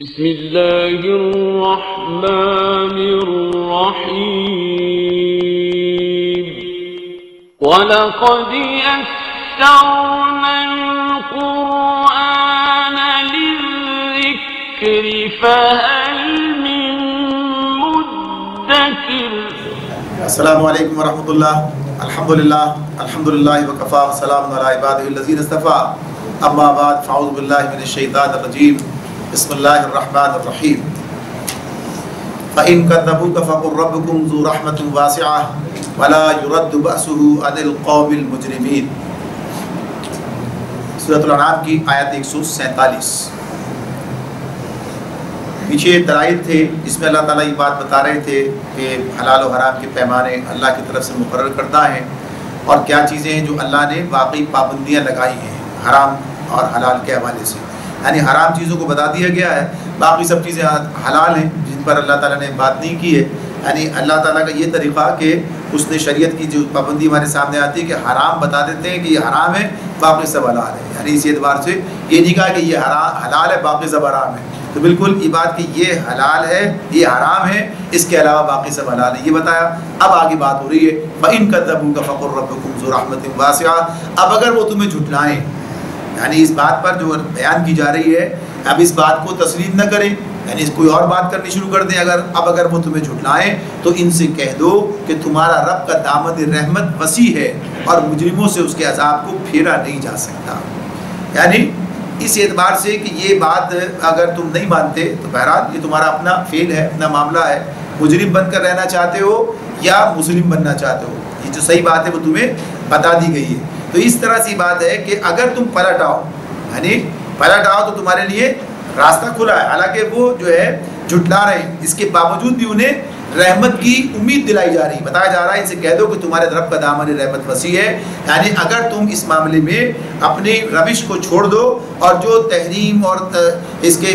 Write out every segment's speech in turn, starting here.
بسم اللہ الرحمن الرحیم وَلَقَدْ يَسَّرْنَا الْقُرْآنَ لِلذِّكْرِ فَهَلْ مِن مُدَّكِرٍ۔ السلام علیکم ورحمۃ اللہ۔ الحمدللہ وکفا وسلام علی عبادہ الذین اصطفیٰ، اما بعد فاعوذ باللہ من الشیطان الرجیم، بسم اللہ الرحمن الرحیم۔ فَإِن كَذَّبُوكَ فَقُلْ رَبُّكُمْ ذُو رَحْمَةٍ وَاسِعَةٍ وَلَا يُرَدُّ بَأْسُهُ عَنِ الْقَوْمِ الْمُجْرِمِينَ۔ سورۃ الانعام کی آیت 147۔ پیچھے دلائل تھے جس میں اللہ تعالیٰ یہ بات بتا رہے تھے کہ حلال و حرام کے پیمانے اللہ کی طرف سے مقرر کرتا ہے، اور کیا چیزیں ہیں جو اللہ نے واقعی پابندیاں لگائی ہیں حرام اور حلال کے حوالے سے، یعنی حرام چیزوں کو بتا دیا گیا ہے، باقی سب چیزیں حلال ہیں جن پر اللہ تعالیٰ نے بات نہیں کی ہے۔ یعنی اللہ تعالیٰ کا یہ طریقہ کہ اس نے شریعت کی جو پابندی ہمارے سامنے آتی ہے کہ حرام بتا دیتے ہیں کہ یہ حرام ہے، باقی سب حلال ہے، یعنی اس اعتبار سے یہ نہیں کہا کہ یہ حلال ہے باقی سب حرام ہے، تو بالکل یہ بات کہ یہ حلال ہے یہ حرام ہے، اس کے علاوہ باقی سب حلال ہے یہ بتایا۔ اب آگے بات ہو رہی ہے فَإِن كَذَّبُوكَ فَقُلْ رَبُّكُمْ ذُو رَحْمَةٍ وَاسِعَةٍ۔ اب اگر وہ تمہیں جھٹلائیں، یعنی اس بات پر جو بیان کی جا رہی ہے اب اس بات کو تسلیم نہ کریں، یعنی کوئی اور بات کرنی شروع کر دیں، اگر وہ تمہیں جھٹلائیں تو ان سے کہہ دو کہ تمہارا رب کا دامن رحمت وسیع ہے اور مجرموں سے اس کے عذاب کو پھیرا نہیں جا سکتا۔ یعنی اس اعتبار سے کہ یہ بات اگر تم نہیں مانتے تو بہرحال یہ تمہارا اپنا فعل ہے، اپنا معاملہ ہے، مجرم بن کر رہنا چاہتے ہو یا مسلم بننا چاہتے ہو، یہ جو صحیح بات ہے وہ تمہیں بتا دی گئی ہے۔ تو اس طرح سی بات ہے کہ اگر تم پلٹ آؤ، یعنی پلٹ آؤ تو تمہارے لیے راستہ کھلا ہے، حالانکہ وہ جو ہے جھٹلا رہے ہیں، اس کے باوجود بھی انہیں رحمت کی امید دلائی جا رہی، بتایا جا رہا ہے ان سے کہہ دو کہ تمہارے رب کا دامن رحمت وسیع ہے، یعنی اگر تم اس معاملے میں اپنی روش کو چھوڑ دو اور جو تحریم اور اس کے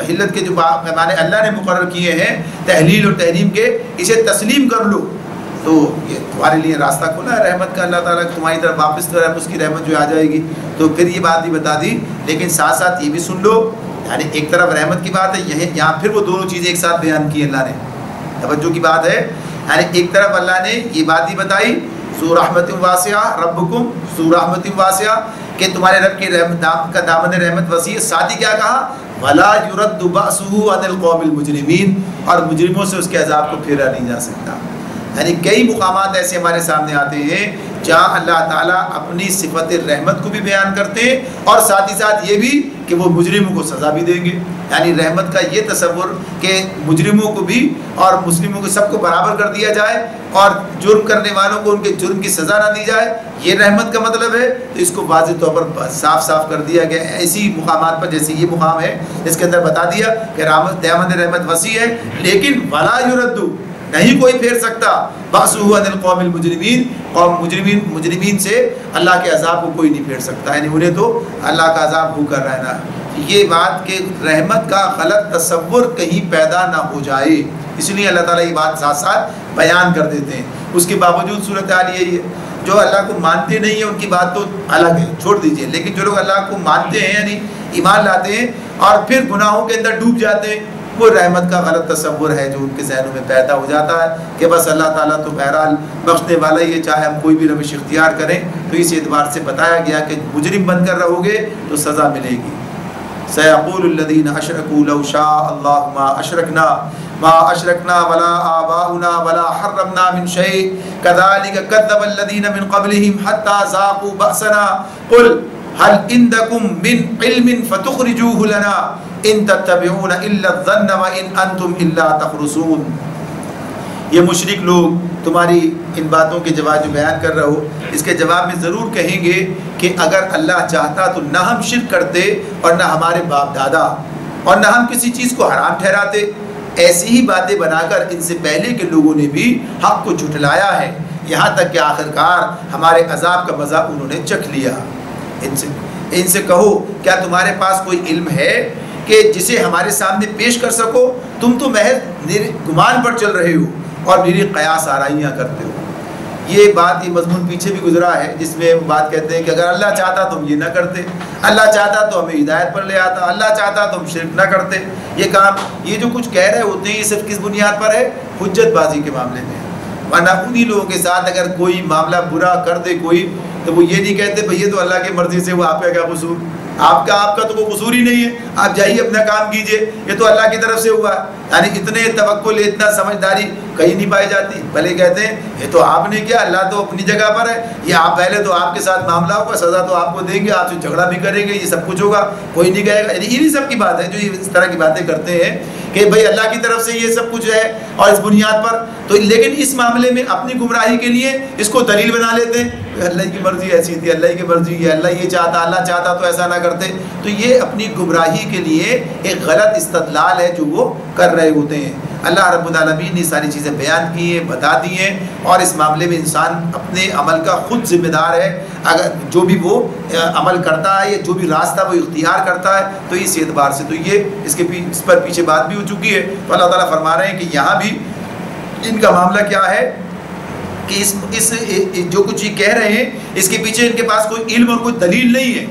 حلت کے جو پیمانے اللہ نے مقرر کیے ہیں تحلیل اور تحریم کے، اسے تسلیم کر لو تو یہ تمہارے لیے راستہ کھلا ہے رحمت کا، اللہ تعالیٰ تمہاری طرف واپس تو اس کی رحمت جو آ جائے گی۔ تو پھر یہ بات بھی بتا دی، لیکن ساتھ ساتھ یہ بھی سن لو، یعنی ایک طرف رحمت کی بات ہے، یہاں پھر وہ دونوں چیزیں ایک ساتھ بیان کی اللہ نے، توجہ کی بات ہے، یعنی ایک طرف اللہ نے یہ بات بھی بتائی ذو رحمت واسعہ ربکم ذو رحمت واسعہ کہ تمہارے رب کی کا دامن رحمت وسیع، ساتھ ہی کیا کہا وَلَا يُرَدُّ بَأْسُهُ عَنِ الْقَوْمِ الْمُجْرِمِينَ، اور مجرموں سے اس کے عذاب کو پھیرا نہیں جا سکتا۔ یعنی کئی مقامات ایسے ہمارے سامنے آتے ہیں جہاں اللہ تعالیٰ اپنی صفت رحمت کو بھی بیان کرتے ہیں اور ساتھ ہی ساتھ یہ بھی کہ وہ مجرموں کو سزا بھی دیں گے، یعنی رحمت کا یہ تصور کہ مجرموں کو بھی اور مسلموں کو سب کو برابر کر دیا جائے اور جرم کرنے والوں کو ان کے جرم کی سزا نہ دی جائے، یہ رحمت کا مطلب ہے۔ تو اس کو واضح طور پر صاف کر دیا گیا ایسی مقامات پر، جیسے یہ مقام ہے اس کے اندر بتا دیا کہ دامن رحمت وسیع ہے، لیکن وَلَا يُرَدُّ، نہیں کوئی پھیر سکتا بَأْسُهُ عَنِ الْقَوْمِ الْمُجْرِمِينَ، قوم مجرمین سے اللہ کے عذاب کو کوئی نہیں پھیر سکتا، یعنی انہیں تو اللہ کا عذاب ہو کر رہنا۔ یہ بات کہ رحمت کا غلط تصور کہیں پیدا نہ ہو جائے، اس لیے اللہ تعالیٰ یہ بات ساتھ ساتھ بیان کر دیتے ہیں۔ اس کے باوجود صورتحال یہی ہے، جو اللہ کو مانتے نہیں ہیں ان کی بات تو الگ ہے، چھوڑ دیجئے، لیکن جو لوگ اللہ کو مانتے ہیں یعنی ایمان لاتے ہیں اور پھر گناہوں کے اندر ڈوب جاتے ہیں، وہ رحمت کا غلط تصور ہے جو ان کے ذہنوں میں پیدا ہو جاتا ہے کہ بس اللہ تعالیٰ تو بہرحال بخشنے والا ہی ہے، چاہے ہم کوئی بھی روش اختیار کریں۔ تو اس اعتبار سے بتایا گیا کہ مجرم بن کر رہو گے تو سزا ملے گی۔ سَيَقُولُ الَّذِينَ أَشْرَكُوا لَوْ شَاءَ اللَّهُ مَا أَشْرَكْنَا وَلَا آبَاؤُنَا وَلَا حَرَّمْنَا مِنْ شَيْءٍ كَذَلِكَ كَذَّبَ الَّذِينَ مِنْ قَبْلِهِمْ حَتَّى ذَاقُوا بَأْسَنَا قُلْ هَلْ عِندَكُمْ مِنْ عِلْمٍ فَتُخْرِجُوهُ لَنَا إِن تَتَّبِعُونَ إِلَّا الظَّنَّ وَإِنْ أَنْتُمْ إِلَّا تَخْرُصُونَ۔ یہ مشرک لوگ تمہاری ان باتوں کے جواب جو بیان کر رہے ہو، اس کے جواب میں ضرور کہیں گے کہ اگر اللہ چاہتا تو نہ ہم شرک کرتے اور نہ ہمارے باپ دادا اور نہ ہم کسی چیز کو حرام ٹھہراتے۔ ایسی ہی باتیں بنا کر ان سے پہلے کے لوگوں نے بھی حق کو جھٹلایا ہے، یہاں تک کہ آخرکار ہمارے عذاب کا مزہ انہوں نے چکھ لیا۔ ان سے کہو کیا تمہارے پاس کوئی علم ہے کہ جسے ہمارے سامنے پیش کر سکو؟ تم تو محض گمان پر چل رہے ہو اور میری قیاس آرائیاں کرتے ہو۔ یہ بات، یہ مضمون پیچھے بھی گزرا ہے جس میں بات کہتے ہیں کہ اگر اللہ چاہتا تو ہم یہ نہ کرتے، اللہ چاہتا تو ہمیں ہدایت پر لے آتا، اللہ چاہتا تو ہم شرک نہ کرتے۔ یہ کام، یہ جو کچھ کہہ رہے ہوتے ہیں، یہ صرف کس بنیاد پر ہے؟ حجت بازی کے معاملے میں۔ ورنہ انہی لوگوں کے ساتھ اگر کوئی معاملہ برا کر دے کوئی، تو وہ یہ نہیں کہتے بھئی یہ تو اللہ کی مرضی سے ہوا، آپ کا کیا قصور؟ آپ کا تو کوئی قصور ہی نہیں ہے، آپ جائیے اپنا کام کیجئے، یہ تو اللہ کی طرف سے ہوا۔ یعنی اتنے توکل، اتنا سمجھداری کہیں نہیں پائی جاتی، بھلے کہتے ہیں یہ تو آپ نے کیا، اللہ تو اپنی جگہ پر ہے، یہ آپ پہلے تو آپ کے ساتھ معاملہ ہوگا، سزا تو آپ کو دیں گے، آپ سے جھگڑا بھی کریں گے، یہ سب کچھ ہوگا، کوئی نہیں کہے گا۔ یعنی انہی سب کی بات ہے جو اس طرح کی باتیں کرتے ہیں کہ بھئی اللہ کی طرف سے یہ سب کچھ ہے اور اس بنیاد پر تو، لیکن اس معاملے میں اپنی گمراہی کے لیے اس کو دلیل بنا لیتے ہیں، اللہ کی مرضی ایسی تھی، اللہ کی مرضی ہے، اللہ یہ چاہتا، اللہ چاہتا تو ایسا نہ کرتے۔ تو یہ اپنی گمراہی کے لیے ایک غلط استدلال ہے جو وہ کر رہے ہوتے ہیں۔ اللہ رب العالمین نے ساری چیزیں بیان کی ہیں، بتا دی ہیں، اور اس معاملے میں انسان اپنے عمل کا خود ذمہ دار ہے۔ اگر جو بھی وہ عمل کرتا ہے یا جو بھی راستہ وہ اختیار کرتا ہے تو اس اعتبار سے تو یہ اس پر پیچھے بات بھی ہو چکی ہے۔ تو اللہ تعالیٰ فرما رہے ہیں کہ یہاں بھی ان کا معاملہ کیا ہے کہ اس جو کچھ یہ کہہ رہے ہیں اس کے پیچھے ان کے پاس کوئی علم اور کوئی دلیل نہیں ہے،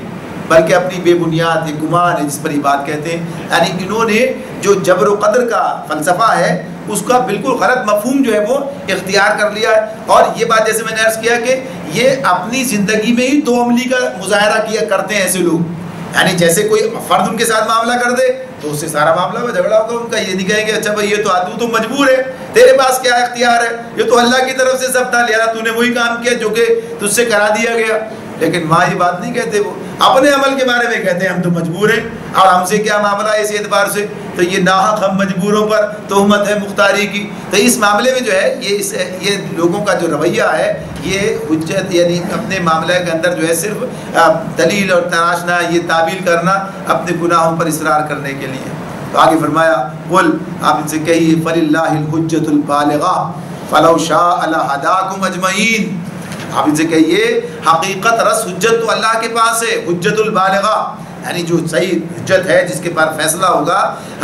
بلکہ اپنی بے بنیاد ایک گمان ہے جس پر یہ بات کہتے ہیں۔ یعنی انہوں نے جو جبر و قدر کا فلسفہ ہے اس کا بالکل غلط مفہوم جو ہے وہ اختیار کر لیا ہے، اور یہ بات جیسے میں نے عرض کیا کہ یہ اپنی زندگی میں ہی دو عملی کا مظاہرہ کیا کرتے ہیں ایسے لوگ۔ یعنی جیسے کوئی فرد ان کے ساتھ معاملہ کر دے تو اس سے سارا معاملہ میں جھگڑا ہوگا ان کا، یہ نہیں کہیں گے اچھا بھائی یہ تو آدمی تو مجبور ہے، تیرے پاس کیا اختیار ہے، یہ تو اللہ کی طرف سے سب تھا، لہذا تو نے وہی کام کیا جو کہ تجھ سے کرا دیا گیا۔ لیکن ماں یہ بات نہیں کہتے، وہ اپنے عمل کے بارے میں کہتے ہیں ہم تو مجبور ہیں، اور ہم سے کیا معاملہ ہے اس اعتبار سے، تو یہ ناحق ہم مجبوروں پر تہمت ہے مختاری کی۔ تو اس معاملے میں جو ہے یہ لوگوں کا جو رویہ ہے یہ حجت، یعنی اپنے معاملے کے اندر جو ہے صرف دلیل اور تراشنا، یہ تعویل کرنا اپنے گناہوں پر اصرار کرنے کے لیے۔ تو آگے فرمایا قل، آپ ان سے کہیے فللہ الحجت البالغہ فلو شاء لہداکم اجمعین، آپ ان سے کہیے حقیقت رس حجت تو اللہ کے پاس ہے، حجت البالغہ، یعنی جو صحیح حجت ہے جس کے پاس فیصلہ ہوگا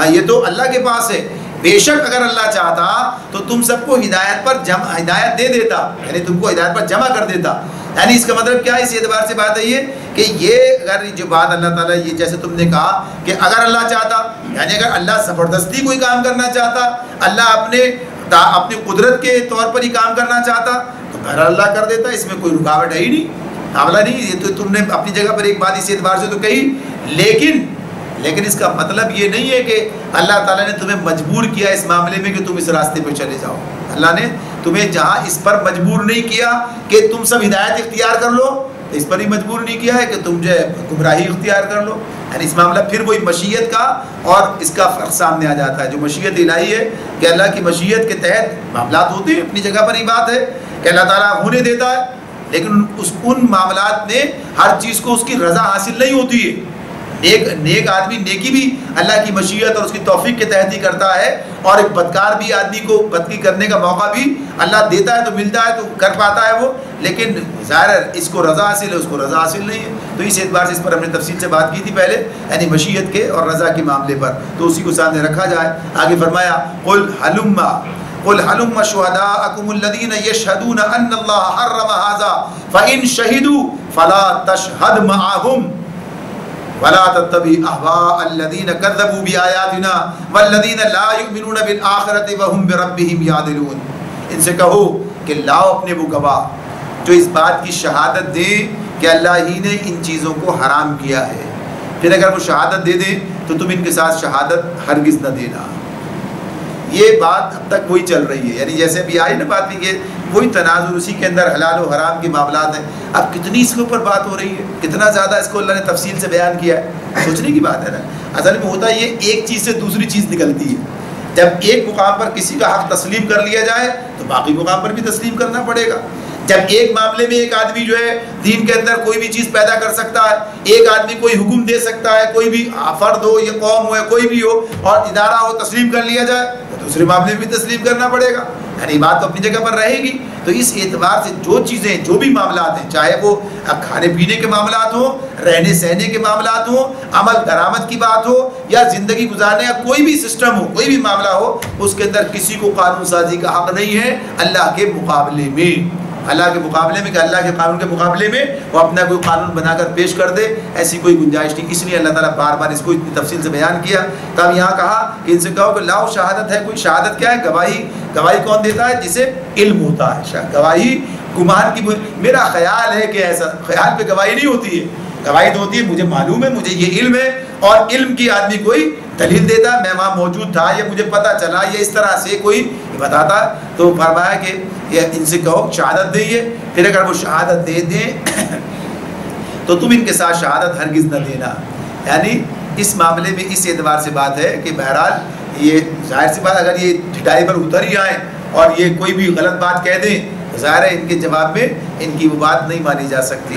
یہ تو اللہ کے پاس ہے۔ بے شک اگر اللہ چاہتا تو تم سب کو ہدایت دے دیتا، یعنی تم کو ہدایت پر جمع کر دیتا۔ یعنی اس کا مطلب کیا ہے، اس اعتبار سے بات ہے یہ کہ یہ اگر جو بات اللہ تعالیٰ یہ جیسے تم نے کہا کہ اگر اللہ چاہتا، یعنی اگر اللہ زبردستی کوئی کام کرنا چاہتا، اللہ اپنی قدرت کے طور پر ہی کام کرنا چاہتا تو بہرحال اللہ کر دیتا، اس میں کوئی رکاوٹ ہے ہی نہیں، معاملہ نہیں۔ یہ تو تم نے اپنی جگہ پر ایک بات اس اعتبار سے تو کہی، لیکن اس کا مطلب یہ نہیں ہے کہ اللہ تعالیٰ نے تمہیں مجبور کیا اس معاملے میں کہ تم اس راستے پہ چلے جاؤ۔ اللہ نے تمہیں جہاں اس پر مجبور نہیں کیا کہ تم سب ہدایت اختیار کر لو، اس پر ہی مجبور نہیں کیا ہے کہ تم جو ہے گمراہی اختیار کر لو۔ یعنی اس معاملہ پھر وہی مشیت کا اور اس کا فرق سامنے آ جاتا ہے۔ جو مشیت الہی ہے کہ اللہ کی مشیت کے تحت معاملات ہوتے ہیں، اپنی جگہ پر ہی بات ہے کہ اللہ تعالیٰ ہونے دیتا ہے، لیکن ان معاملات میں ہر چیز کو اس کی رضا حاصل نہیں ہوتی ہے۔ نیک آدمی نیکی بھی اللہ کی مشیت اور اس کی توفیق کے تحت ہی کرتا ہے، اور ایک بدکار بھی آدمی کو بدکی کرنے کا موقع بھی اللہ دیتا ہے تو ملتا ہے تو کر پاتا ہے وہ، لیکن ظاہر ہے اس کو رضا حاصل ہے، اس کو رضا حاصل نہیں ہے۔ تو اس اعتبار سے اس پر ہم نے تفصیل سے بات کی تھی پہلے، یعنی مشیت کے اور رضا کے معاملے پر، تو اسی کو سامنے رکھا جائے۔ آگے فرمایا قل هلم شهداءكم الذين يشهدون ان الله حرم هذا فان شهدوا فلا تشهد معهم ولا تتبع اهواء الذين كذبوا بآياتنا والذين لا يؤمنون بالآخرة وهم بربهم يعدلون۔ ان سے کہو کہ لاؤ اپنے وہ گواہ جو اس بات کی شہادت دیں کہ اللہ ہی نے ان چیزوں کو حرام کیا ہے، پھر اگر وہ شہادت دے دیں تو تم ان کے ساتھ شہادت ہرگز نہ دینا۔ یہ بات اب تک وہی چل رہی ہے، یعنی جیسے ابھی آئی نا بات کہ وہی تناظر، اسی کے اندر حلال و حرام کے معاملات ہیں۔ اب کتنی اس کے اوپر بات ہو رہی ہے، کتنا زیادہ اس کو اللہ نے تفصیل سے بیان کیا ہے، سوچنے کی بات ہے نا۔ اصل میں ہوتا یہ ایک چیز سے دوسری چیز نکلتی ہے، جب ایک مقام پر کسی کا حق تسلیم کر لیا جائے تو باقی مقام پر بھی تسلیم کرنا پڑے گا۔ جب ایک معاملے میں ایک آدمی جو ہے دین کے اندر کوئی بھی چیز پیدا کر سکتا ہے، ایک آدمی کوئی حکم دے سکتا ہے، کوئی بھی فرد ہو یا قوم ہو یا کوئی بھی ہو اور ادارہ ہو تسلیم کر لیا جائے تو دوسرے معاملے میں بھی تسلیم کرنا پڑے گا، یعنی بات تو اپنی جگہ پر رہے گی۔ تو اس اعتبار سے جو چیزیں، جو بھی معاملات ہیں، چاہے وہ کھانے پینے کے معاملات ہوں، رہنے سہنے کے معاملات ہوں، عمل درآمد کی بات ہو یا زندگی گزارنے کا کوئی بھی سسٹم ہو، کوئی بھی معاملہ ہو، اس کے اندر کسی کو قانون سازی کا حق نہیں ہے اللہ کے مقابلے میں۔ اللہ کے مقابلے میں کہ اللہ کے قانون کے مقابلے میں وہ اپنا کوئی قانون بنا کر پیش کر دے، ایسی کوئی گنجائش نہیں. اس لیے اللہ تعالیٰ بار بار اس کو اتنی تفصیل سے بیان کیا. تب یہاں کہا کہ ان سے کہو کہ لاؤ شہادت ہے کوئی. شہادت کیا ہے؟ گواہی. گواہی کون دیتا ہے؟ جسے علم ہوتا ہے. گواہی گمان کی میرا خیال ہے کہ ایسا، خیال پہ گواہی نہیں ہوتی ہے. گواہی تو ہوتی ہے مجھے معلوم ہے، مجھے یہ علم ہے، اور علم کی آدمی کوئی دلیل دیتا، میں وہاں موجود تھا، یہ مجھے پتہ چلا، یہ اس طرح سے کوئی بتاتا. تو فرمایا کہ یہ ان سے کہو شہادت دئیے. پھر اگر وہ شہادت دے دیں تو تم ان کے ساتھ شہادت ہرگز نہ دینا. یعنی اس معاملے میں اس اعتبار سے بات ہے کہ بہرحال یہ ظاہر سی بات، اگر یہ ڈھٹائی پر اتر ہی آئیں اور یہ کوئی بھی غلط بات کہہ دیں، ظاہر ہے ان کے جواب میں ان کی وہ بات نہیں مانی جا سکتی.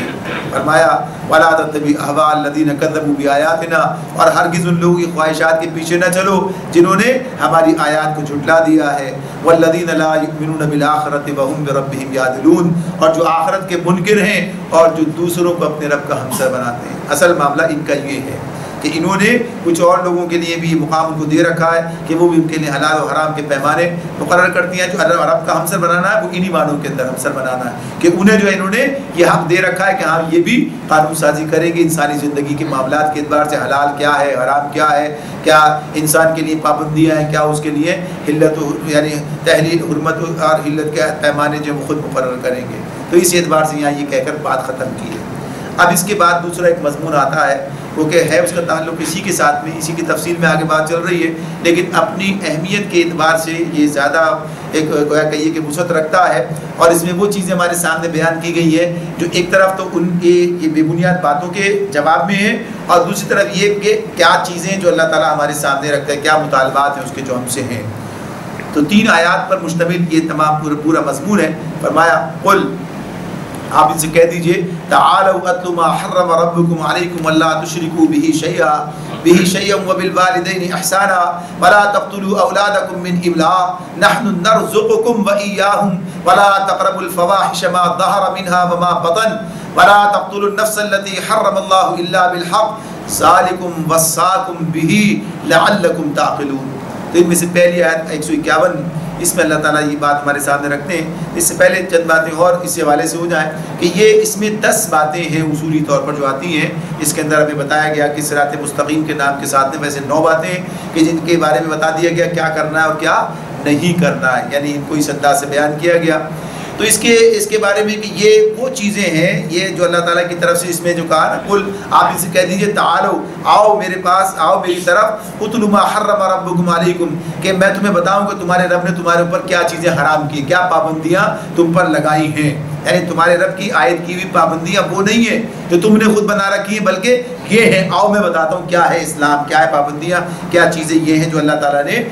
فرمایا وَلَا تَتَّبِعْ أَهْوَاءَ الَّذِينَ كَذَّبُوا بِآيَاتِنَا، اور ہرگز ان لوگوں کی خواہشات کے پیچھے نہ چلو جنہوں نے ہماری آیات کو جھٹلا دیا ہے. وَالَّذِينَ لَا يُؤْمِنُونَ بِالْآخِرَةِ وَهُمْ بِرَبِّهِمْ يَعْدِلُونَ، اور جو آخرت کے منکر ہیں اور جو دوسروں کو اپنے رب کا ہمسر بناتے ہیں. اصل معاملہ ان کا یہ ہے کہ انہوں نے کچھ اور لوگوں کے لیے بھی یہ مقام ان کو دے رکھا ہے کہ وہ بھی ان کے لیے حلال و حرام کے پیمانے مقرر کرتی ہیں. جو اللہ رب کا ہمسر بنانا ہے وہ انہی معنوں کے اندر ہمسر بنانا ہے کہ انہیں جو ہے انہوں نے یہ حق دے رکھا ہے کہ ہاں یہ بھی قانون سازی کریں گے انسانی زندگی کے معاملات کے اعتبار سے. حلال کیا ہے، حرام کیا ہے، کیا انسان کے لیے پابندیاں ہیں، کیا اس کے لیے حلت یعنی تحلیل حرمت اور حلت کے پیمانے جو خود مقرر کریں گے. تو اس اعتبار سے یہاں یہ کہہ کر بات ختم کی ہے. اب اس کے بعد دوسرا ایک مضمون آتا ہے، وہ کہ ہے اس کا تعلق اسی کے ساتھ میں، اسی کی تفصیل میں آگے بات چل رہی ہے، لیکن اپنی اہمیت کے اعتبار سے یہ زیادہ ایک گویا کہیے کہ وسعت رکھتا ہے. اور اس میں وہ چیزیں ہمارے سامنے بیان کی گئی ہے جو ایک طرف تو ان کے یہ بے بنیاد باتوں کے جواب میں ہیں، اور دوسری طرف یہ کہ کیا چیزیں جو اللہ تعالیٰ ہمارے سامنے رکھتا ہے، کیا مطالبات ہیں اس کے جو ہم سے ہیں. تو 3 آیات پر مشتمل یہ تمام پورا مضمون ہے. فرمایا قل، آپ ان سے کہہ دیجئے تعالوا اتل ما حرم ربکم علیکم الا تشرکوا به شیئا وبالوالدین احسانا ولا تقتلوا اولادکم من املاق نحن نرزقکم وإیاہم ولا تقربوا الفواحش ما ظهر منها وما بطن ولا تقتلوا النفس التي حرم الله الا بالحق ذلکم وصاکم به لعلکم تعقلون. تو ان میں سے پہلی آیت 151، اس میں اللہ تعالیٰ یہ بات ہمارے سامنے رکھتے ہیں. اس سے پہلے چند باتیں اور اس حوالے سے ہو جائیں کہ یہ اس میں 10 باتیں ہیں اصولی طور پر جو آتی ہیں. اس کے اندر ہمیں بتایا گیا کہ صراط مستقیم کے نام کے ساتھ میں ویسے 9 باتیں ہیں کہ جن کے بارے میں بتا دیا گیا کیا کرنا ہے اور کیا نہیں کرنا ہے، یعنی ان کو اس انداز سے بیان کیا گیا. تو اس کے بارے میں کہ یہ وہ چیزیں ہیں یہ جو اللہ تعالیٰ کی طرف سے اس میں جو کہا نا، قل آپ ان سے کہہ دیجئے تعالو، آؤ میرے پاس، آؤ میری طرف، اتل ما حرم ربکم علیکم، کہ میں تمہیں بتاؤں کہ تمہارے رب نے تمہارے اوپر کیا چیزیں حرام کی، کیا پابندیاں تم پر لگائی ہیں. یعنی تمہارے رب کی عائد کی ہوئی پابندیاں وہ نہیں ہیں جو تم نے خود بنا رکھی ہیں، بلکہ یہ ہے، آؤ میں بتاتا ہوں کیا ہے اسلام، کیا ہے پابندیاں، کیا چیزیں یہ ہیں جو اللہ تعالیٰ نے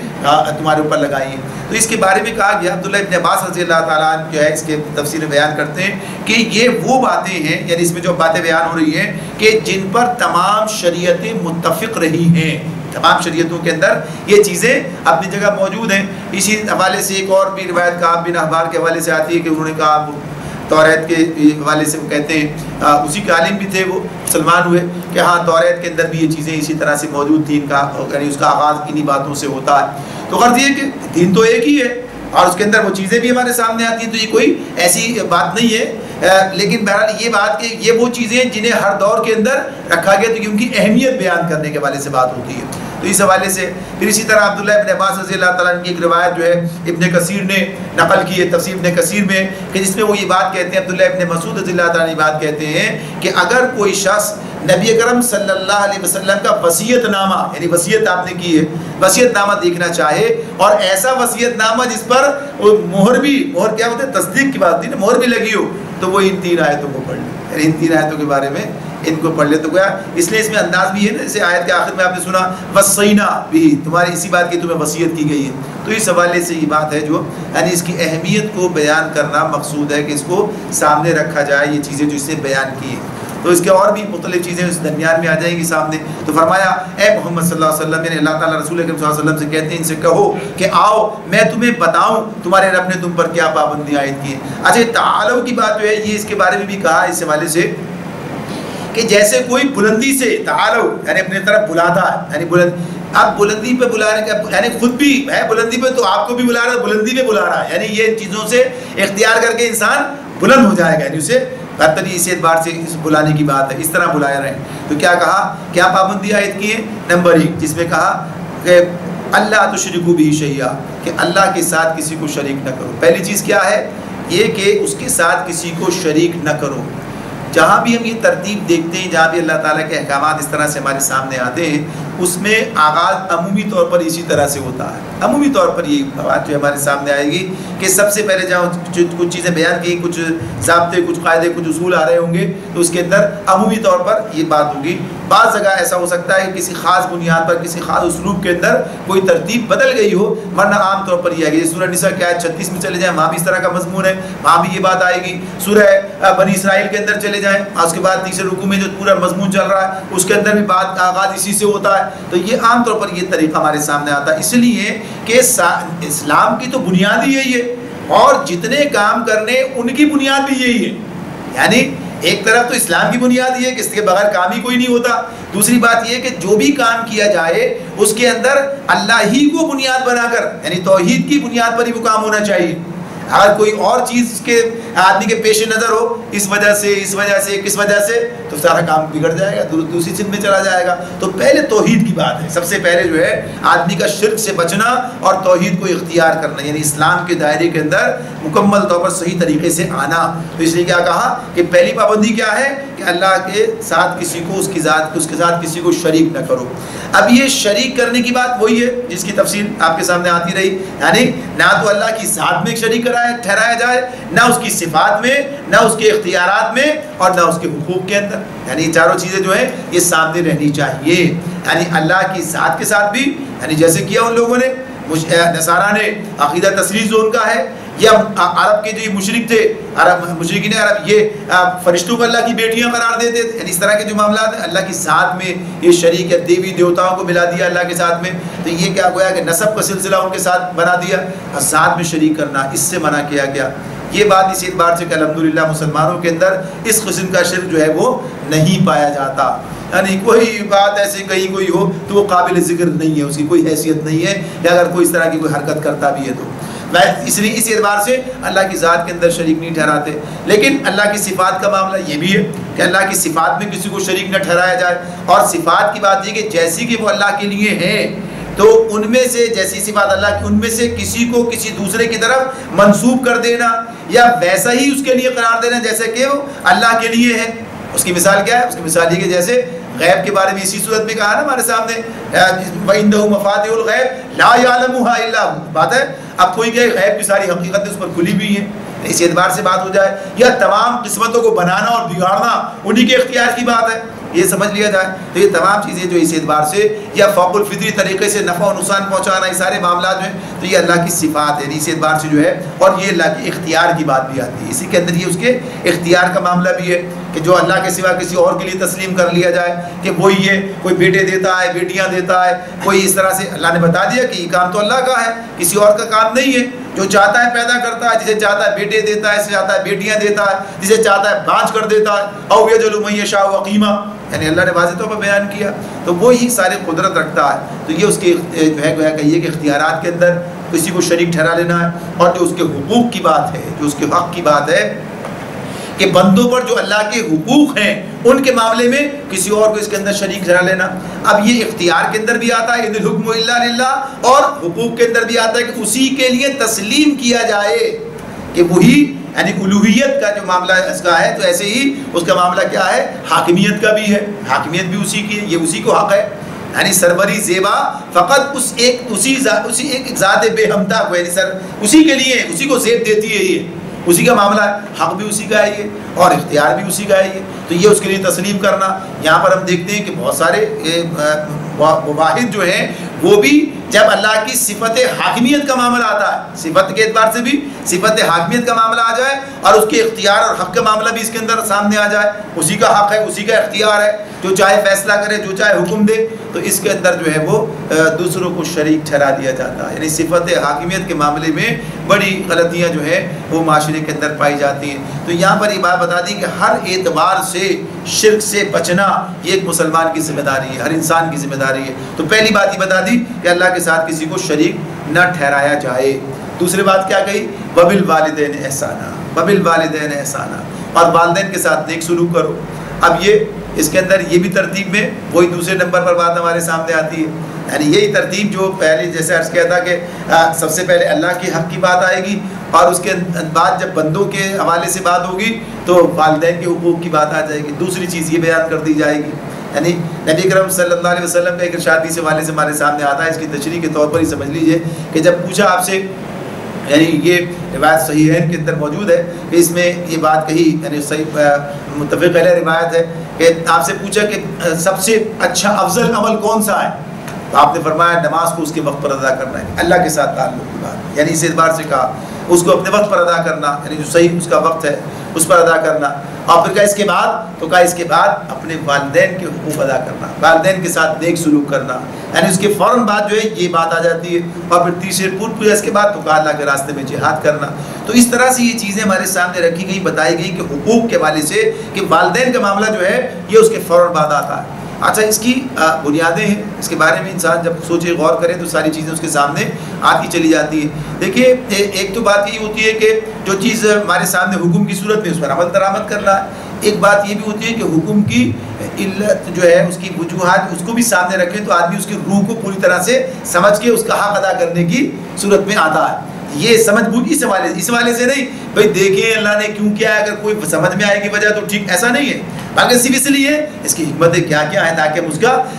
تمہارے اوپر لگائی ہیں. تو اس کے بارے میں کہا گیا، عبداللہ ابن عباس رضی اللہ تعالیٰ عنہ جو ہے اس کے تفسیر بیان کرتے ہیں کہ یہ وہ باتیں ہیں، یعنی اس میں جو باتیں بیان ہو رہی ہیں کہ جن پر تمام شریعتیں متفق رہی ہیں. تمام شریعتوں کے اندر یہ چیزیں اپنی جگہ موجود ہیں. اسی حوالے سے ایک اور بھی روایت کعب بن احبار کے حوالے سے آتی ہے کہ انہوں نے کہا توریت کے حوالے سے وہ کہتے ہیں اسی کے عالم بھی تھے، وہ مسلمان ہوئے کہ ہاں توریت کے اندر بھی یہ چیزیں اسی طرح سے موجود تھیں، یعنی اس کا آغاز انہی باتوں سے ہوتا ہے. تو غرض یہ کہ دین تو ایک ہی ہے اور اس کے اندر وہ چیزیں بھی ہمارے سامنے آتی ہیں، تو یہ کوئی ایسی بات نہیں ہے. لیکن بہرحال یہ بات کہ یہ وہ چیزیں جنہیں ہر دور کے اندر رکھا گیا تو ان کی اہمیت بیان کرنے کے حوالے سے بات ہوتی ہے. تو اس حوالے سے پھر اسی طرح عبداللہ ابن عباس رضی اللہ تعالیٰ عنہ کی ایک روایت جو ہے ابن کثیر نے نقل کی ہے تفسیر ابن کثیر میں، کہ جس میں وہ یہ بات کہتے ہیں، عبداللہ ابن مسعود رضی اللہ تعالیٰ عنہ بات کہتے ہیں کہ اگر کوئی شخص نبی اکرم صلی اللہ علیہ وسلم کا وصیت نامہ، یعنی وصیت آپ نے کی ہے، وصیت نامہ دیکھنا چاہے اور ایسا وصیت نامہ جس پر مہر کیا ہوتا ہے، تصدیق کی بات نہیں، مہر بھی لگی ہو، تو وہ ان 3 آیتوں کو پڑھ لے. یعنی ان 3 آیتوں کے بارے میں ان کو پڑھ لے تو گویا اس لیے اس میں انداز بھی ہے نا، جیسے آیت کے آخر میں آپ نے سنا وصینا بھی، تمہاری اسی بات کی تمہیں وصیت کی گئی ہے. تو اس حوالے سے یہ بات ہے جو یعنی اس کی اہمیت کو بیان کرنا مقصود ہے کہ اس کو سامنے رکھا جائے، یہ چیزیں جو اس نے بیان کی ہیں. تو اس کے اور بھی مختلف چیزیں اس درمیان میں آ جائیں گی سامنے. تو فرمایا اے محمد صلی اللہ علیہ وسلم، یعنی اللہ تعالیٰ رسول اکرم صلی اللہ علیہ وسلم سے کہتے ہیں ان سے کہو کہ آؤ میں تمہیں بتاؤں تمہارے رب نے تم پر کیا پابندیاں عائد کی ہیں. اچھا تعالو کی بات جو ہے یہ اس کے بارے میں بھی کہا اس حوالے سے کہ جیسے کوئی بلندی سے تعالو یعنی اپنے طرف بلاتا ہے، یعنی اب بلندی پہ بلانے کا یعنی خود بھی ہے بلندی پہ تو آپ کو بھی بلا رہا ہے، بلندی پہ بلا رہا ہے، یعنی یہ چیزوں سے اختیار کر کے انسان بلند ہو جائے گا، یعنی اسے برتری اس اعتبار سے اس بلانے کی بات ہے، اس طرح بلایا رہے. تو کیا کہا، کیا پابندی عائد کی ہے؟ نمبر 1 جس میں کہا کہ اللہ تشرکوا بہ شیئا، کہ اللہ کے ساتھ کسی کو شریک نہ کرو. پہلی چیز کیا ہے؟ یہ کہ اس کے ساتھ کسی کو شریک نہ کرو. جہاں بھی ہم یہ ترتیب دیکھتے ہیں، جہاں بھی اللہ تعالیٰ کے احکامات اس طرح سے ہمارے سامنے آتے ہیں، اس میں آغاز عمومی طور پر اسی طرح سے ہوتا ہے. عمومی طور پر یہ بات جو ہمارے سامنے آئے گی کہ سب سے پہلے جہاں کچھ چیزیں بیان کی، کچھ ضابطے، کچھ قاعدے، کچھ اصول آ رہے ہوں گے، تو اس کے اندر عمومی طور پر یہ بات ہوگی. بعض جگہ ایسا ہو سکتا ہے کہ کسی خاص بنیاد پر، کسی خاص اسلوب کے اندر کوئی ترتیب بدل گئی ہو، ورنہ عام طور پر یہ آئے گی. سورہ نساء کی آیت 36 میں چلے جائیں، وہاں بھی اس طرح کا مضمون ہے، وہاں بھی یہ بات آئے گی. سورہ بنی اسرائیل کے اندر چلے جائیں، اس کے بعد تیسرے رکوع میں جو پورا مضمون چل رہا ہے اس کے اندر بھی بات کا آغاز اسی سے ہوتا ہے. تو یہ عام طور پر یہ طریقہ ہمارے سامنے آتا ہے، اس لیے کہ اسلام کی تو بنیاد ہی یہی ہے، اور جتنے کام کرنے ان کی بنیاد بھی یہی ہے. یعنی ایک طرف تو اسلام کی بنیاد یہ ہے کہ اس کے بغیر کام ہی کوئی نہیں ہوتا. دوسری بات یہ کہ جو بھی کام کیا جائے اس کے اندر اللہ ہی کو بنیاد بنا کر، یعنی توحید کی بنیاد پر ہی وہ کام ہونا چاہیے. اگر کوئی اور چیز کے آدمی کے پیش نظر ہو، اس وجہ سے کس وجہ سے، تو سارا کام بگڑ جائے گا، دوسری چیز میں چلا جائے گا. تو پہلے توحید کی بات ہے، سب سے پہلے جو ہے آدمی کا شرک سے بچنا اور توحید کو اختیار کرنا، یعنی اسلام کے دائرے کے اندر مکمل طور پر صحیح طریقے سے آنا. تو اس لیے کیا کہا کہ پہلی پابندی کیا ہے کہ اللہ کے ساتھ کسی کو اس کے ساتھ کسی کو شریک نہ کرو. اب یہ شریک کرنے کی بات وہی ہے جس کی تفصیل آپ کے سامنے آتی رہی، یعنی نہ تو اللہ کی ذات میں شریک ٹھہرایا جائے، نہ اس کی صفات میں، نہ اس کے اختیارات میں، اور نہ اس کے حقوق کے اندر. یعنی یہ چاروں چیزیں جو ہیں یہ سامنے رہنی چاہیے. یعنی اللہ کی ذات کے ساتھ بھی، یعنی جیسے کیا ان لوگوں نے، نصارہ نے عقیدہ تثلیث جو ان کا ہے، یا عرب کے جو یہ مشرک تھے، مشرکین عرب، یہ فرشتوں کو اللہ کی بیٹیاں قرار دیتے تھے. یعنی اس طرح کے جو معاملات ہیں، اللہ کی ذات میں یہ شریک ہے، دیوی دیوتاؤں کو ملا دیا اللہ کے ساتھ میں. تو یہ کیا گویا کہ نسب کا سلسلہ ان کے ساتھ بنا دیا، اور ذات میں شریک کرنا اس سے منع کیا گیا. یہ بات اس اعتبار سے کہ الحمدللہ مسلمانوں کے اندر اس قسم کا شرک جو ہے وہ نہیں پایا جاتا. یعنی کوئی بات ایسے کہیں کوئی ہو تو وہ قابل ذکر نہیں ہے، اس کی کوئی حیثیت نہیں ہے، یا اگر کوئی اس طرح کی کوئی حرکت کرتا بھی ہے تو اس لیے اس اعتبار سے اللہ کی ذات کے اندر شریک نہیں ٹھہراتے. لیکن اللہ کی صفات کا معاملہ یہ بھی ہے کہ اللہ کی صفات میں کسی کو شریک نہ ٹھہرایا جائے. اور صفات کی بات یہ کہ جیسی کہ وہ اللہ کے لیے ہیں، تو ان میں سے جیسی صفات اللہ کی، ان میں سے کسی کو کسی دوسرے کی طرف منسوب کر دینا، یا ویسا ہی اس کے لیے قرار دینا جیسے کہ وہ اللہ کے لیے ہے. اس کی مثال کیا ہے؟ اس کی مثال یہ کہ جیسے غیب کے بارے میں اسی صورت میں کہا نا ہمارے سامنے، وَعِندَهُ مَفَاتِحُ الْغَيْبِ لَا يَعْلَمُهَا إِلَّا هُوَ. بات ہے اب کوئی کہ غیب کی ساری حقیقتیں اس پر کھلی ہوئی ہیں، اس اعتبار سے بات ہو جائے، یا تمام قسمتوں کو بنانا اور بگاڑنا انہی کے اختیار کی بات ہے، یہ سمجھ لیا جائے. تو یہ تمام چیزیں جو اس اعتبار سے، یا فوق الفطری طریقے سے نفع و نقصان پہنچانا، یہ سارے معاملات جو ہیں تو یہ اللہ کی صفات ہے. اس اعتبار سے جو ہے، اور یہ اللہ کے اختیار کی بات بھی آتی ہے، اسی کے اندر یہ اس کے اختیار کا معاملہ بھی ہے کہ جو اللہ کے سوا کسی اور کے لیے تسلیم کر لیا جائے کہ وہی ہے، کوئی بیٹے دیتا ہے، بیٹیاں دیتا ہے، کوئی اس طرح سے. اللہ نے بتا دیا کہ یہ کام تو اللہ کا ہے، کسی اور کا کام نہیں ہے. جو چاہتا ہے پیدا کرتا ہے، جسے چاہتا ہے بیٹے دیتا ہے، جسے چاہتا ہے بیٹیاں دیتا ہے، جسے چاہتا ہے بانجھ کر دیتا ہے. او یجعل من یشاء عقیما، یعنی اللہ نے واضح طور پر بیان کیا، تو وہی سارے قدرت رکھتا ہے. تو یہ اس کے جو ہے گویا کہیے کہ اختیارات کے اندر کسی کو شریک ٹھہرا لینا ہے. اور جو اس کے حقوق کی بات ہے، جو اس کے حق کی بات ہے کہ بندوں پر جو اللہ کے حقوق ہیں ان کے معاملے میں کسی اور کو اس کے اندر شریک ٹھہرا لینا. اب یہ اختیار کے اندر بھی آتا ہے ان الحکم الا للہ، اور حقوق کے اندر بھی آتا ہے کہ اسی کے لیے تسلیم کیا جائے کہ وہی، یعنی الوہیت کا جو معاملہ اس کا ہے، تو ایسے ہی اس کا معاملہ کیا ہے، حاکمیت کا بھی ہے. حاکمیت بھی اسی کی ہے، یہ اسی کو حق ہے. یعنی سربری زیبا فقط اسی ایک ذات بے ہمتا کو، یعنی اسی کے لیے، اسی کو زیب دیتی ہے، یہ اسی کا معاملہ ہے. حق بھی اسی کا ہے یہ، اور اختیار بھی اسی کا ہے یہ. تو یہ اس کے لیے تسلیم کرنا. یہاں پر ہم دیکھتے ہیں کہ بہت سارے واحد جو ہیں وہ بھی جب اللہ کی صفت حاکمیت کا معاملہ آتا ہے، صفت کے اعتبار سے بھی صفت حاکمیت کا معاملہ آ جائے، اور اس کے اختیار اور حق کا معاملہ بھی اس کے اندر سامنے آ جائے، اسی کا حق ہے، اسی کا اختیار ہے، جو چاہے فیصلہ کرے، جو چاہے حکم دے، تو اس کے اندر جو ہے وہ دوسروں کو شریک ٹھہرا دیا جاتا ہے. یعنی صفت حاکمیت کے معاملے میں بڑی غلطیاں جو ہیں وہ معاشرے کے اندر پائی جاتی ہیں. تو یہاں پر یہ بات بتا دی کہ ہر اعتبار سے شرک سے بچنا یہ ایک مسلمان کی ذمہ داری ہے، ہر انسان کی ذمہ داری ہے. تو پہلی بات یہ بتا دی کہ اللہ کے ساتھ کسی کو شریک نہ ٹھہرایا جائے. دوسری بات کیا کہی؟ وبالوالدین احسانا، وبالوالدین احسانا، اور والدین کے ساتھ نیک سلوک کرو۔ اب یہ اس کے اندر یہ بھی ترتیب میں وہی دوسرے نمبر پر بات ہمارے سامنے آتی ہے، یعنی یہی ترتیب جو پہلے جیسے عرض کیا تھا کہ سب سے پہلے اللہ کے حق کی بات آئے گی، اور اس کے بعد جب بندوں کے حوالے سے بات ہوگی تو والدین کے حقوق کی بات آ جائے گی، دوسری چیز یہ بیان کر دی جائے گی۔ یعنی نبی کرم صلی اللہ علیہ وسلم کا ایک ارشاد اس حوالے سے ہمارے سامنے آتا ہے، اس کی تشریح کے طور پر ہی سمجھ لیجئے کہ جب پوچھا آپ سے، یعنی یہ روایت صحیحین کے اندر موجود ہے کہ اس میں یہ بات کہی، یعنی صحیح متفق علیہ روایت ہے کہ آپ سے پوچھا کہ سب سے اچھا افضل عمل کون سا ہے، تو آپ نے فرمایا نماز کو اس کے وقت پر ادا کرنا ہے، اللہ کے ساتھ تعلق کی بات، یعنی اس اعتبار سے کہا اس کو اپنے وقت پر ادا کرنا، یعنی جو صحیح اس کا وقت ہے اس پر ادا کرنا، اور پھر کہا اس کے بعد، تو کہا اس کے بعد اپنے والدین کے حقوق ادا کرنا، والدین کے ساتھ نیک سلوک کرنا، یعنی اس کے فوراً بعد جو ہے یہ بات آ جاتی ہے، اور پھر تیسرے پورا اس کے بعد تو کہا اللہ کے راستے میں جہاد کرنا۔ تو اس طرح سے یہ چیزیں ہمارے سامنے رکھی گئی، بتائی گئی کہ حقوق کے حوالے سے کہ والدین کا معاملہ جو ہے یہ اس کے فوراً بعد آتا ہے۔ اچھا اس کی بنیادیں ہیں، اس کے بارے میں انسان جب سوچے غور کرے تو ساری چیزیں اس کے سامنے آتی چلی جاتی ہے۔ دیکھیے ایک تو بات یہ ہوتی ہے کہ جو چیز ہمارے سامنے حکم کی صورت میں اس پر عمل درآمد کرنا ہے، ایک بات یہ بھی ہوتی ہے کہ حکم کی علت جو ہے اس کی وجوہات اس کو بھی سامنے رکھیں تو آدمی اس کی روح کو پوری طرح سے سمجھ کے اس کا حق ادا کرنے کی صورت میں آتا ہے۔ یہ سمجھ بوجھ اس حوالے سے نہیں بھائی دیکھیں اللہ نے کیوں کیا ہے، اگر کوئی سمجھ میں آئے گی وجہ تو ٹھیک، ایسا نہیں ہے، بلکہ صرف اس لیے اس کی حکمتیں کیا کیا ہیں تاکہ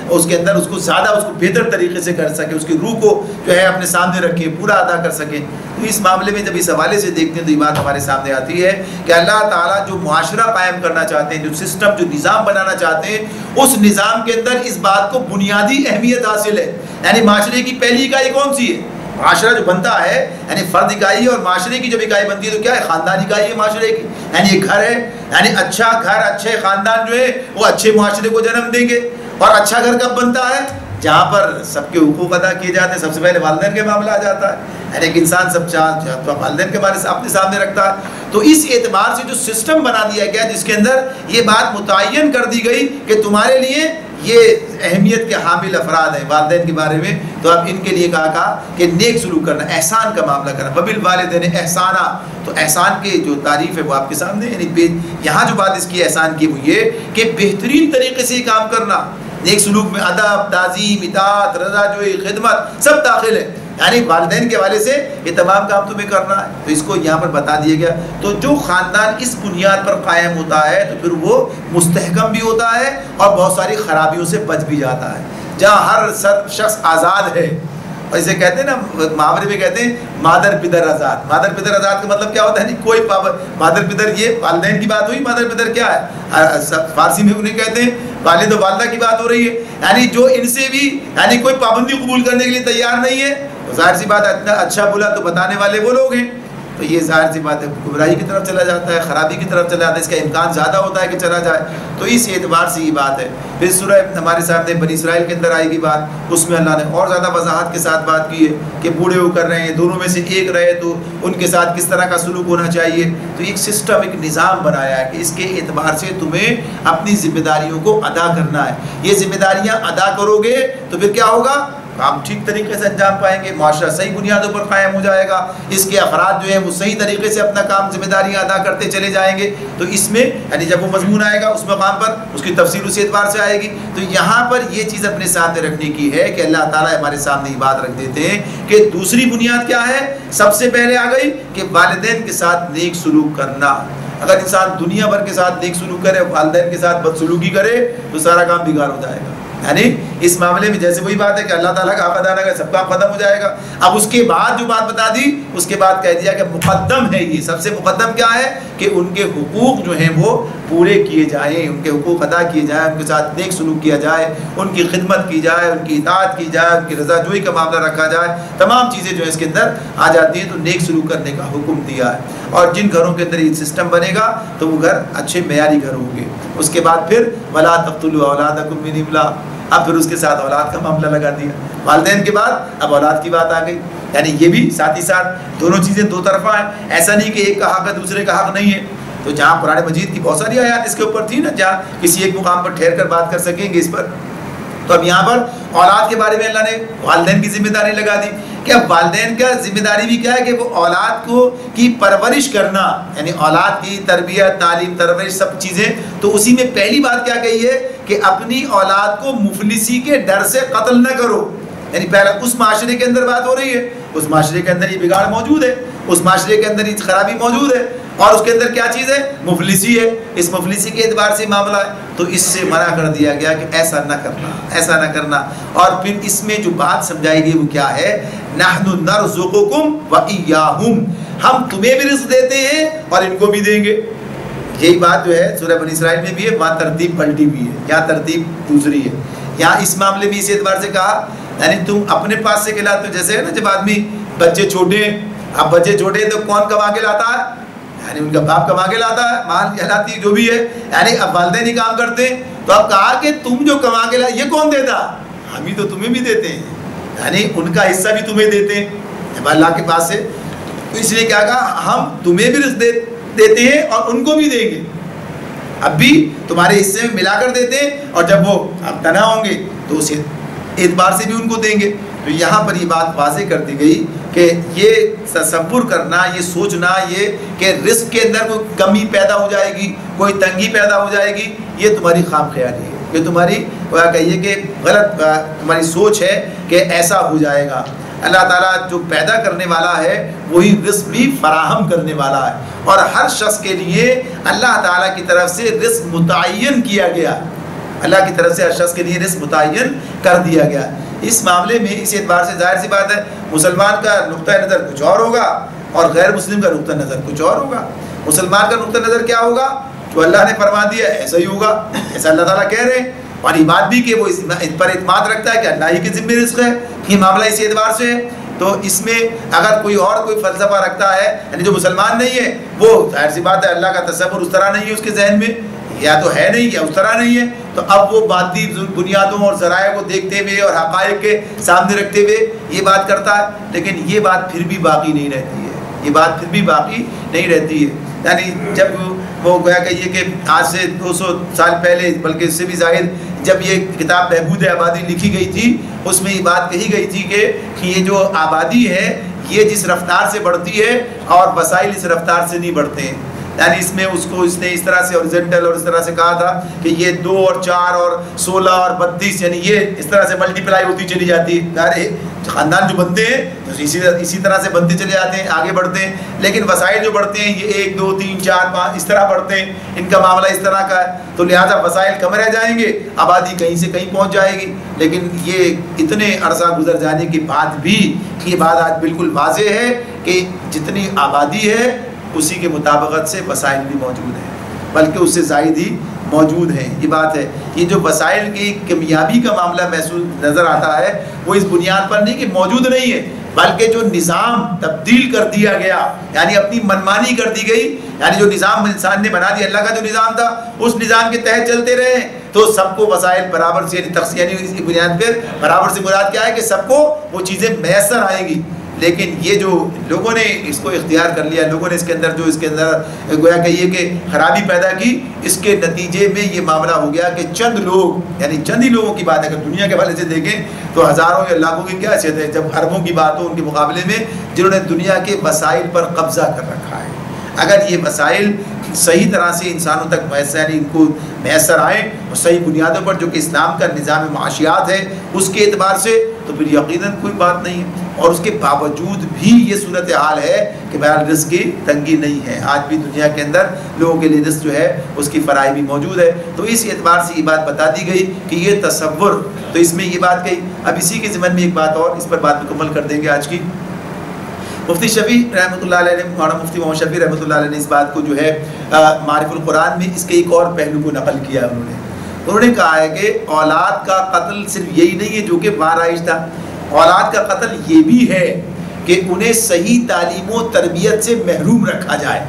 اس کے اندر اس کو زیادہ اس کو بہتر طریقے سے کر سکے، اس کی روح کو جو ہے اپنے سامنے رکھے، پورا ادا کر سکیں۔ تو اس معاملے میں جب اس حوالے سے دیکھتے ہیں تو یہ بات ہمارے سامنے آتی ہے کہ اللہ تعالیٰ جو معاشرہ قائم کرنا چاہتے ہیں، جو سسٹم جو نظام بنانا چاہتے ہیں، اس نظام کے اندر اس بات کو بنیادی اہمیت حاصل ہے، یعنی معاشرے کی پہلی اکائی کون سی ہے؟ معاشرہ جو بنتا ہے یعنی فرد اکائی، اور معاشرے کی جب اکائی بنتی ہے تو کیا ہے؟ خاندان اکائی ہے معاشرے کی، یعنی یہ گھر ہے، یعنی اچھا گھر اچھے خاندان جو ہے وہ اچھے معاشرے کو جنم دیں گے۔ اور اچھا گھر کب بنتا ہے؟ جہاں پر سب کے حقوق ادا کیے جاتے ہیں، سب سے پہلے والدین کے معاملہ آ جاتا ہے، یعنی ایک انسان سب والدین کے بارے سے اپنے سامنے رکھتا ہے۔ تو اس اعتبار سے جو سسٹم بنا دیا گیا جس کے اندر یہ بات متعین کر دی گئی کہ تمہارے لیے یہ اہمیت کے حامل افراد ہیں والدین کے بارے میں، تو اب ان کے لیے کہا کہ نیک سلوک کرنا، احسان کا معاملہ کرنا، وبالوالدین احسانا۔ تو احسان کے جو تعریف ہے وہ آپ کے سامنے، یعنی یہاں جو بات اس کی احسان کی وہ یہ کہ بہترین طریقے سے یہ کام کرنا، نیک سلوک میں ادب، تعظیم، اطاعت، رضا جوئی، خدمت سب داخل ہے، یعنی والدین کے حوالے سے یہ تمام کام تمہیں کرنا ہے۔ تو اس کو یہاں پر بتا دیا گیا۔ تو جو خاندان اس بنیاد پر قائم ہوتا ہے تو پھر وہ مستحکم بھی ہوتا ہے اور بہت ساری خرابیوں سے بچ بھی جاتا ہے۔ جہاں ہر شخص آزاد ہے، اور اسے کہتے ہیں نا محاورے میں کہتے ہیں مادر پدر آزاد۔ مادر پدر آزاد کا مطلب کیا ہوتا ہے؟ کوئی مادر پدر، یہ والدین کی بات ہوئی، مادر پدر کیا ہے؟ فارسی میں انہیں کہتے ہیں والد و والدہ کی بات ہو رہی ہے، یعنی جو ان سے بھی یعنی کوئی پابندی قبول کرنے کے لیے تیار نہیں ہے، ظاہر سی بات ہے اچھا بلا تو بتانے والے وہ لوگ ہیں، تو یہ ظاہر سی بات ہے گمراہی کی طرف چلا جاتا ہے، خرابی کی طرف چلا جاتا ہے، اس کا امکان زیادہ ہوتا ہے کہ چلا جائے۔ تو اس اعتبار سے یہ بات ہے۔ پھر سورہ ہمارے سامنے بنی اسرائیل کے اندر آئے گی بات، اس میں اللہ نے اور زیادہ وضاحت کے ساتھ بات کی ہے کہ بوڑھے ہو کر رہے ہیں، دونوں میں سے ایک رہے تو ان کے ساتھ کس طرح کا سلوک ہونا چاہیے۔ تو ایک سسٹم، ایک نظام بنایا ہے کہ اس کے اعتبار سے تمہیں اپنی ذمہ داریوں کو ادا کرنا ہے۔ یہ ذمہ داریاں ادا کرو گے تو پھر کیا ہوگا؟ کام ٹھیک طریقے سے انجام پائیں گے، معاشرہ صحیح بنیادوں پر قائم ہو جائے گا، اس کے افراد جو ہیں وہ صحیح طریقے سے اپنا کام ذمہ داریاں ادا کرتے چلے جائیں گے۔ تو اس میں یعنی جب وہ مضمون آئے گا اس مقام پر اس کی تفصیل اسی اعتبار سے آئے گی۔ تو یہاں پر یہ چیز اپنے سامنے رکھنے کی ہے کہ اللہ تعالیٰ ہمارے سامنے یہ بات رکھ دیتے ہیں کہ دوسری بنیاد کیا ہے؟ سب سے پہلے آ گئی کہ والدین کے ساتھ نیک سلوک کرنا۔ اگر انسان دنیا بھر کے ساتھ نیک سلوک کرے، والدین کے ساتھ بدسلوکی کرے تو سارا کام بیکار ہو جائے گا۔ یعنی اس معاملے میں جیسے وہی بات ہے کہ اللہ تعالیٰ کا حق ادا نہ کرے سب کام ختم ہو جائے گا۔ اب اس کے بعد جو بات بتا دی اس کے بعد کہہ دیا کہ مقدم ہے، یہ سب سے مقدم کیا ہے کہ ان کے حقوق جو ہیں وہ پورے کیے جائیں، ان کے حقوق ادا کیے جائیں، ان کے ساتھ نیک سلوک کیا جائے، ان کی خدمت کی جائے، ان کی اطاعت کی جائے، ان کی رضا جوئی کا معاملہ رکھا جائے۔ تمام چیزیں جو اس کے اندر آ جاتی ہیں۔ تو نیک سلوک کرنے کا حکم دیا ہے، اور جن گھروں کے اندر یہ سسٹم بنے گا تو وہ گھر اچھے معیاری گھر ہوں گے۔ اس کے بعد پھر وَلَا تَقْتُلُوا أَوْلَادَكُم مِّنْ إِمْلَاقٍ، اب پھر اس کے ساتھ اولاد کا معاملہ لگا دیا۔ والدین کے بعد اب اولاد کی بات آ گئی، یعنی یہ بھی ساتھ ہی ساتھ دونوں چیزیں دو طرفہ ہیں، ایسا نہیں کہ ایک کا حق ہے دوسرے کا حق نہیں ہے۔ تو جہاں قرآن مجید کی بہت ساری آیات اس کے اوپر تھی نا، جہاں کسی ایک مقام پر ٹھہر کر بات کر سکیں گے اس پر، تو اب یہاں پر اولاد کے بارے میں اللہ نے والدین کی ذمہ داری لگا دی کہ اب والدین کا ذمہ داری بھی کیا ہے کہ وہ اولاد کو کی پرورش کرنا، یعنی اولاد کی تربیت، تعلیم، پرورش سب چیزیں. تو اسی میں پہلی بات کیا کہی ہے کہ اپنی اولاد کو مفلسی کے ڈر سے قتل نہ کرو. یعنی پہلا اس معاشرے کے اندر بات ہو رہی ہے، اس معاشرے کے اندر یہ بگاڑ موجود ہے، اس معاشرے کے اندر یہ خرابی موجود ہے، اور اس کے اندر کیا چیز ہے؟ مفلسی ہے. اس مفلسی کے اعتبار سے معاملہ ہے، تو اس سے منع کر دیا گیا کہ ایسا نہ کرنا، ایسا نہ کرنا. اور پھر اس میں جو بات سمجھائی گئی وہ کیا ہے؟ نحن نرزقکم وإیاہم، ہم تمہیں بھی رزق دیتے ہیں اور ان کو بھی دیں گے. یہی بات جو ہے سورہ بنی اسرائیل میں بھی ہے، وہاں ترتیب پلٹی ہوئی ہے، یہاں ترتیب دوسری ہے. یہاں اس معاملے میں اس اعتبار سے کہا یعنی تم اپنے پاس سے کھلاتے ہو. جیسے ہے نا جب آدمی بچے چھوٹے ہیں، اب بچے چھوٹے ہیں تو کون کما کے لاتا ہے؟ یعنی ان کا باپ کما کے لاتا ہے، مال لاتی جو بھی ہے، یعنی اب والدین ہی کام کرتے ہیں. تو اب کہا کہ تم جو کما کے یہ کون دیتا؟ ہم ہی تو تمہیں بھی دیتے ہیں، یعنی ان کا حصہ بھی تمہیں دیتے ہیں جب اللہ کے پاس سے. تو اس لیے کیا کہا ہم تمہیں بھی رزق دیتے ہیں اور ان کو بھی دیں گے، اب بھی تمہارے حصے میں ملا کر دیتے ہیں، اور جب وہ اب تنہا ہوں گے تو اس اعتبار سے بھی ان کو دیں گے. تو یہاں پر یہ بات واضح کر دی گئی کہ یہ تصور کرنا، یہ سوچنا یہ کہ رزق کے اندر کوئی کمی پیدا ہو جائے گی، کوئی تنگی پیدا ہو جائے گی، یہ تمہاری خام خیالی ہے، یہ تمہاری کہیے کہ غلط تمہاری سوچ ہے کہ ایسا ہو جائے گا. اللہ تعالیٰ جو پیدا کرنے والا ہے وہی رزق بھی فراہم کرنے والا ہے، اور ہر شخص کے لیے اللہ تعالیٰ کی طرف سے رزق متعین کیا گیا، اللہ کی طرف سے ہر شخص کے لیے رزق متعین کر دیا گیا. اس معاملے میں اس اعتبار سے ظاہر سی بات ہے مسلمان کا نقطہ نظر کچھ اور ہوگا اور غیر مسلم کا نقطہ نظر کچھ اور ہوگا. مسلمان کا نقطہ نظر کیا ہوگا؟ جو اللہ نے فرما دیا ایسا ہی ہوگا، ایسا اللہ تعالیٰ کہہ رہے ہیں، اور یہ بات بھی کہ وہ اس پر اعتماد رکھتا ہے کہ اللہ ہی کے ذمہ رزق ہے، یہ معاملہ اس اعتبار سے ہے. تو اس میں اگر کوئی اور کوئی فلسفہ رکھتا ہے یعنی جو مسلمان نہیں ہے، وہ ظاہر سی بات ہے اللہ کا تصور اس طرح نہیں ہے اس کے ذہن میں، یا تو ہے نہیں یا اس طرح نہیں ہے، تو اب وہ باطنی بنیادوں اور ذرائع کو دیکھتے ہوئے اور حقائق کے سامنے رکھتے ہوئے یہ بات کرتا ہے. لیکن یہ بات پھر بھی باقی نہیں رہتی ہے، یہ بات پھر بھی باقی نہیں رہتی ہے. یعنی جب وہ گویا کہیے کہ آج سے 200 سال پہلے بلکہ اس سے بھی ظاہر جب یہ کتاب بہبود آبادی لکھی گئی تھی، اس میں یہ بات کہی گئی تھی کہ یہ جو آبادی ہے یہ جس رفتار سے بڑھتی ہے اور وسائل اس رفتار سے نہیں بڑھتے ہیں. یعنی اس میں اس کو اس نے اس طرح سے ہاریزونٹل اور اس طرح سے کہا تھا کہ یہ 2 اور 4 اور 16 اور 32 یعنی یہ اس طرح سے ملٹیپلائی ہوتی چلی جاتی ہے. خاندان جو بنتے ہیں تو اسی طرح سے بنتے چلے جاتے ہیں، آگے بڑھتے ہیں، لیکن وسائل جو بڑھتے ہیں یہ 1 2 3 4 5 اس طرح بڑھتے ہیں، ان کا معاملہ اس طرح کا ہے. تو لہٰذا وسائل کم رہ جائیں گے، آبادی کہیں سے کہیں پہنچ جائے گی. لیکن یہ اتنے عرصہ گزر جانے کے بعد بھی یہ بات آج بالکل واضح ہے کہ جتنی آبادی ہے اسی کے مطابقت سے وسائل بھی موجود ہیں، بلکہ اس سے زائد ہی موجود ہیں. یہ بات ہے، یہ جو وسائل کی کمیابی کا معاملہ محسوس نظر آتا ہے وہ اس بنیاد پر نہیں کہ موجود نہیں ہے، بلکہ جو نظام تبدیل کر دیا گیا، یعنی اپنی منمانی کر دی گئی. یعنی جو نظام انسان نے بنا دیا، اللہ کا جو نظام تھا اس نظام کے تحت چلتے رہے تو سب کو وسائل برابر سے یعنی اس کی بنیاد پر برابر سے مراد کیا ہے کہ سب کو وہ چیزیں میسر آئیں گی. لیکن یہ جو لوگوں نے اس کو اختیار کر لیا، لوگوں نے اس کے اندر گویا کہ یہ کہ خرابی پیدا کی، اس کے نتیجے میں یہ معاملہ ہو گیا کہ چند لوگ، یعنی چند ہی لوگوں کی بات ہے، اگر دنیا کے حوالے سے دیکھیں تو ہزاروں یا لاکھوں کی کیا حیثیت ہے جب اربوں کی بات ہو ان کے مقابلے میں، جنہوں نے دنیا کے وسائل پر قبضہ کر رکھا ہے. اگر یہ وسائل صحیح طرح سے انسانوں تک میسر آئیں اور صحیح بنیادوں پر جو کہ اسلام کا نظام معاشیات ہے اس کے اعتبار سے، تو پھر یقیناً کوئی بات نہیں ہے. اور اس کے باوجود بھی یہ صورتحال ہے کہ بہرحال رزق کی تنگی نہیں ہے، آج بھی دنیا کے اندر لوگوں کے لیے رزق جو ہے اس کی فراہمی موجود ہے. تو اس اعتبار سے یہ بات بتا دی گئی کہ یہ تصور، تو اس میں یہ بات کہی. اب اسی کے ضمن میں ایک بات اور، اس پر بات مکمل کر دیں گے آج کی. مفتی شفیع رحمۃ اللہ علیہ نے، مولانا مفتی محمد شفیع رحمۃ اللہ علیہ نے اس بات کو جو ہے معارف القرآن میں اس کے ایک اور پہلو کو نقل کیا. انہوں نے کہا ہے کہ اولاد کا قتل صرف یہی نہیں ہے جو کہ وہاں رائج تھا، اولاد کا قتل یہ بھی ہے کہ انہیں صحیح تعلیم و تربیت سے محروم رکھا جائے.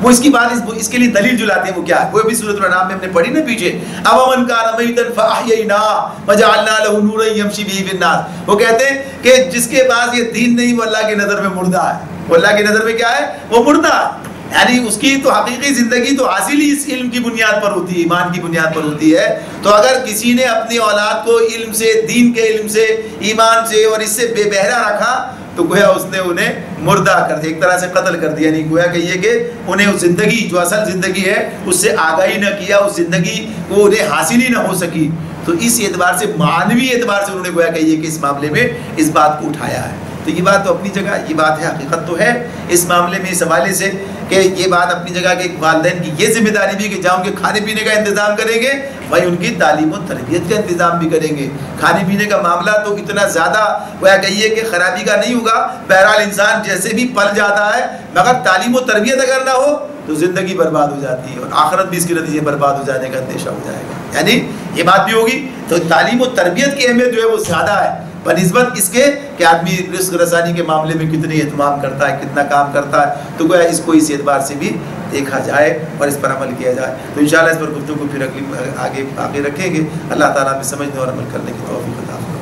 وہ اس کی بات اس کے لیے دلیل جو لاتے ہیں وہ کیا ہے؟ وہ بھی سورۃ الانعام میں ہم نے پڑھی نا پیچھے، اومن کان میتا فاحییناہ وجعلنا له نورا یمشی بہ فی الناس. وہ کہتے ہیں کہ جس کے پاس یہ دین نہیں وہ اللہ کی نظر میں مردہ ہے، وہ اللہ کی نظر میں کیا ہے؟ وہ مردہ ہے. یعنی اس کی تو حقیقی زندگی تو حاصل ہی اس علم کی بنیاد پر ہوتی ہے، ایمان کی بنیاد پر ہوتی ہے. تو اگر کسی نے اپنی اولاد کو علم سے، دین کے علم سے، ایمان سے اور اس سے بے بہرا رکھا تو گویا اس نے انہیں مردہ کر دیا، ایک طرح سے قتل کر دیا. یعنی گویا کہ یہ کہ انہیں اس زندگی جو اصل زندگی ہے اس سے آگاہی نہ کیا، اس زندگی کو انہیں حاصل ہی نہ ہو سکی. تو اس اعتبار سے، معنوی اعتبار سے انہوں نے گویا کہ یہ کہ اس معاملے میں اس بات کو اٹھایا ہے. تو یہ بات تو اپنی جگہ، یہ بات ہے، حقیقت تو ہے اس معاملے میں، اس حوالے سے کہ یہ بات اپنی جگہ کہ والدین کی یہ ذمہ داری بھی کہ جہاں ان کے کھانے پینے کا انتظام کریں گے وہیں ان کی تعلیم و تربیت کا انتظام بھی کریں گے. کھانے پینے کا معاملہ تو اتنا زیادہ گویا کہیے کہ خرابی کا نہیں ہوگا. بہرحال انسان جیسے بھی پل جاتا ہے، مگر تعلیم و تربیت اگر نہ ہو تو زندگی برباد ہو جاتی ہے اور آخرت بھی اس کے نتیجے برباد ہو جانے کا اندیشہ ہو جائے گا. یعنی یہ بات بھی ہوگی. تو تعلیم و تربیت کی اہمیت جو ہے وہ زیادہ ہے بنسبت اس کے کہ آدمی رزق رسانی کے معاملے میں کتنی اہتمام کرتا ہے، کتنا کام کرتا ہے. تو گویا اس کو اس اعتبار سے بھی دیکھا جائے اور اس پر عمل کیا جائے. تو انشاءاللہ اس پر گفتگو کو پھر آگے رکھیں گے. اللہ تعالیٰ ہمیں سمجھنے اور عمل کرنے کی توفیق عطا فرمائے.